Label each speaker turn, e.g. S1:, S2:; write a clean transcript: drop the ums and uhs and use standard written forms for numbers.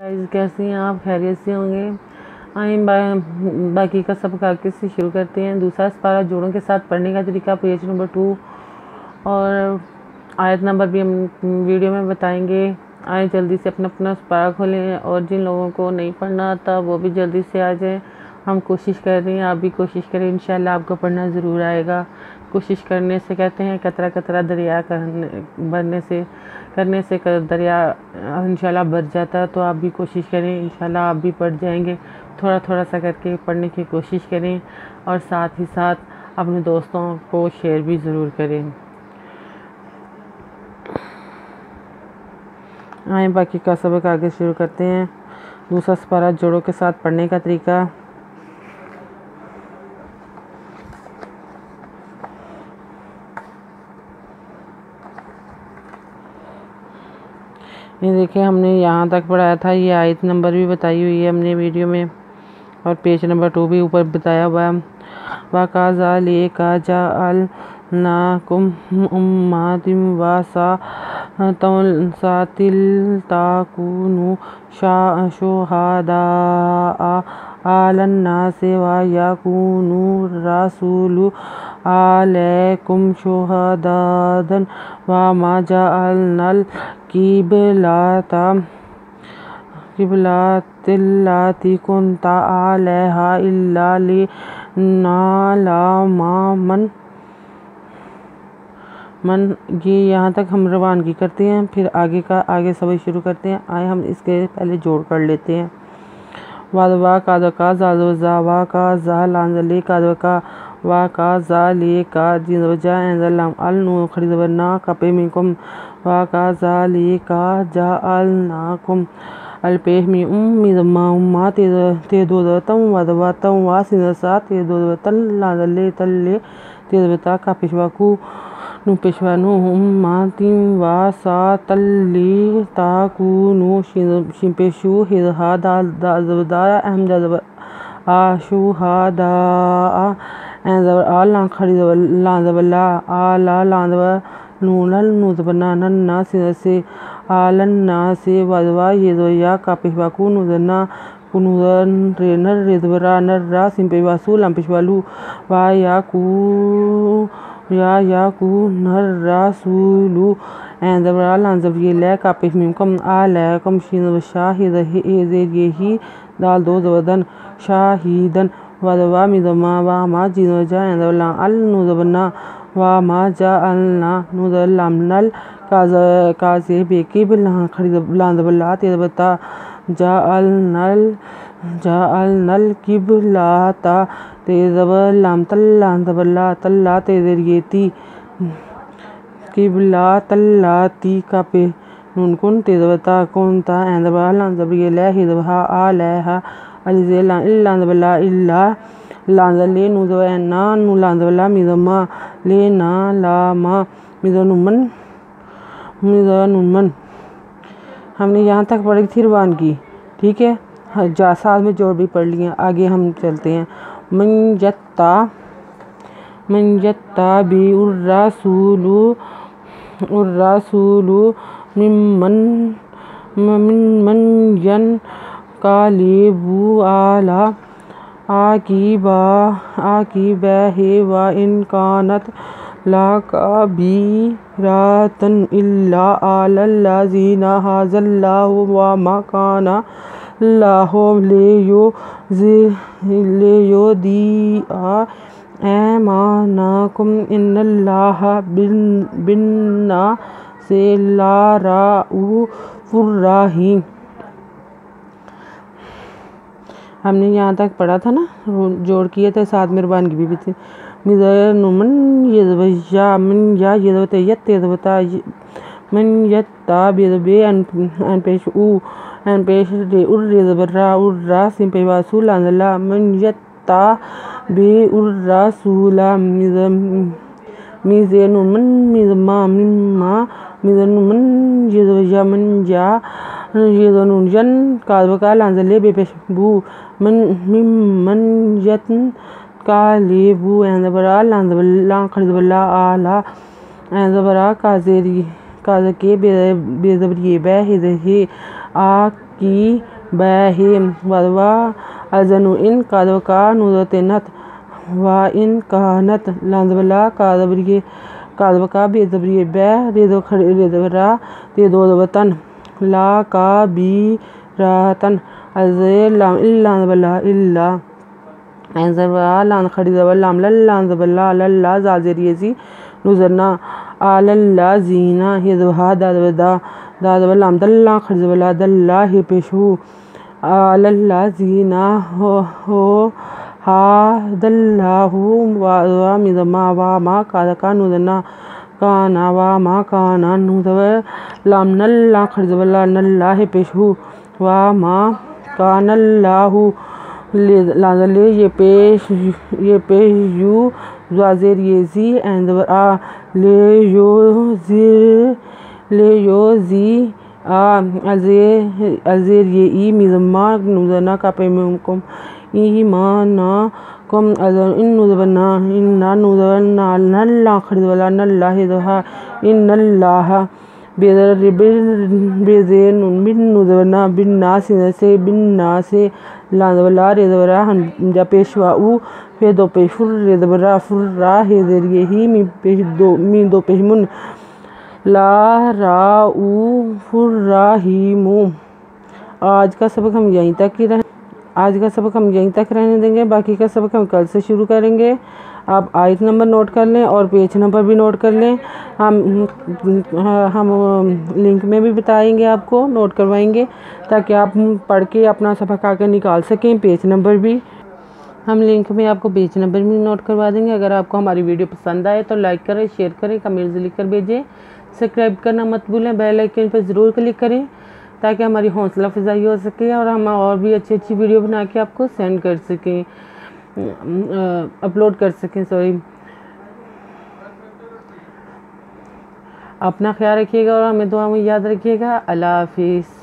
S1: Guys, कैसे हैं आप? खैरियत से होंगे। आइए बाकी का सबक आगे से शुरू करते हैं। दूसरा सिपारा जोड़ों के साथ पढ़ने का तरीका, पेज नंबर 2 और आयत नंबर भी हम वीडियो में बताएंगे। आए जल्दी से अपना अपना सिपारा खोलें और जिन लोगों को नहीं पढ़ना आता वो भी जल्दी से आ जाएं। हम कोशिश कर रहे हैं, आप भी कोशिश करें, इंशाल्लाह आपको पढ़ना ज़रूर आएगा। कोशिश करने से कहते हैं कतरा कतरा दरिया करने से दरिया इंशाल्लाह भर जाता है। तो आप भी कोशिश करें, इंशाल्लाह आप भी पढ़ जाएंगे। थोड़ा थोड़ा सा करके पढ़ने की कोशिश करें और साथ ही साथ अपने दोस्तों को शेयर भी ज़रूर करें। आए बाकी का सबक आगे शुरू करते हैं। दूसरा सिपारा जोड़ों के साथ पढ़ने का तरीका। ये देखिए, हमने यहाँ तक पढ़ाया था। ये आयत नंबर भी बताई हुई है हमने वीडियो में और पेज नंबर 2 भी ऊपर बताया हुआ है। वकाज़ालिका जअलनाकुम उम्मतन वसतिल तकूनु शुहदाअ अलन्नासि वयकुनु रसूलु अलैकुम शुहदाअन वमा जअलनल किबलतिल्लती कुन्ता अलैहा इल्ला लिनअलमा मन। ये यहाँ तक हम रवानगी करते हैं, फिर आगे सबक शुरू करते हैं। आए हम इसके पहले जोड़ कर लेते हैं। वादवा कादका जावा का जा लांजले कादका वा का जा ले का जिनवजा एंजलम अल नु खरीदवना कपे मिनकुम वा का जा ले का जा अल नाकुम अल पेह मी मिदमा उम्मा ते दो दतम वादवा तम वा सिनसा ते दो दतन लांजले तल्ले ते दता का पेशवाकू नु पेशवानु उम्मा तिम वा सा तल्ली ताकूनु शिंपेशु हिदहा दाजवदा अहमद आशुहादा एंजवर आ लांजवला आला लांजव नूनल नुजबना नन्ना से आलन्ना से वजवा येदोया का पेशवाकू नुजना कुनुदन रेनर रेदवरा नर्रा सिंपेवासु लंपेशवालू वा याकू नर्रासूलू एंजवरा लांजवियला का पेशमिकम अलैकुम शाहिद ही दाल दो जवदन शाहिदन वदवा मिदमा वा मा जिनजा एंजवला अल नुजबना वा मा जा अलना नुजलमनल काजे बेकिब लांजवला तेबता जा अलनल किबलाता तेजवलाम तल्लांजवला तल्ला तेजरियती किबला तल्लाती का पे नुनकुन तेजवता कोनता एंजवला लांजवियला हिदवा अलैहा अलिज़ेला इल्लांजवला इल्ला लांजले नुजवना नु लांजवला मिदमा लेना लामा मिदनुमन। हमने यहाँ तक पढ़ी थी रवानगी, ठीक है। साथ में जोड़ भी पढ़ लिए। आगे हम चलते हैं। मन यत्ता बी उर्रासूलु मिम्मन यन कालिबु आला आकीबा है व इनकानत लाकबीरातन इल्ला अलल्लाज़ीना हाज़ल्लाहु व मा काना अल्लाहु लियुज़िअ ऐमानकुम इन्नल्लाहा बिन्नासि लरऊफ़ुर रहीम। हमने यहाँ तक पढ़ा था ना, जोड़ किए थे, साथ में रवानगी भी थी। मिज़नुमन यज़वजा मन या यज़वते यत्तेज़वता मन यत्ता बेज़बे अनपेश दे उर्रा सिंपेवासु लांजला मन यत्ता बे उर्रासूला मिज़नुमन मिम्मा मिज़नुमन यज़वजा मन या यज़नुजन कादवका लांजले बेपेशबू मिम्मन यतन कालेबू एंजबरा लांजबला खरीदबला आला एंजबरा काजेरी काजके बेजबरिये बे हिदहे की बहे वदवा अजनु इन कादवका नुदतनत वा इन कानत लांजबला कादवका बेजबरी बै रेदो खड़े रेदवरा रेदो वतन ला का बी रातन अजे लाम इल्लांजबला इल्ला अजरवा लान खड़ी दबल लाम लांजबला लल्ला जाजरियजी नुजरना आलल्ला जीना हिदवा दादवदा दादवा लाम दल्ला खड़जबला दल्ला हे पेशु आलल्ला जीना हो हा दल्लाहु वा मिदमा वा मा कादका नुदना काना वा मा काना नुदव लाम नल्ला खड़जबला नल्ला हे पेशु वा मा कानल्लाहु लाजले ये पेश यू ज़ाज़ेर येज़ी एंदवर आ ले यो ज़ी आ अज़ेर ये ई मिज़म्मा नुज़ना का पेमुकुम ईमाना कुम अज़र इन नुज़बना इन्ना नुज़बना नल्ला खड़िदवला नल्ला हिदहा इन्नल्लाह बेज़े नुन नुज़बना बिन्ना से लाज़वला रेज़वरा हम पेशवा उ फिर दो पेशुर रेज़वरा फुर्रा हेज़र यही मी दो पेशमुन ला रा उ फुर्रा ही मु। आज का सबक हम यहीं तक रहने देंगे, बाकी का सबक हम कल से शुरू करेंगे। आप आयत नंबर नोट कर लें और पेज नंबर भी नोट कर लें। हम लिंक में भी बताएंगे, आपको नोट करवाएंगे ताकि आप पढ़ के अपना सबक आकर निकाल सकें। पेज नंबर भी हम लिंक में आपको पेज नंबर भी नोट करवा देंगे। अगर आपको हमारी वीडियो पसंद आए तो लाइक करें, शेयर करें, कमेंट्स लिख कर भेजें। सब्सक्राइब करना मत भूलें, बेल आइकन पर ज़रूर क्लिक करें ताकि हमारी हौसला अफजाई हो सके और हम और भी अच्छी वीडियो बना के आपको सेंड कर सकें, अपलोड कर सकें। सॉरी, अपना ख्याल रखिएगा और हमें दुआ में याद रखिएगा। अल्लाह हाफिज़।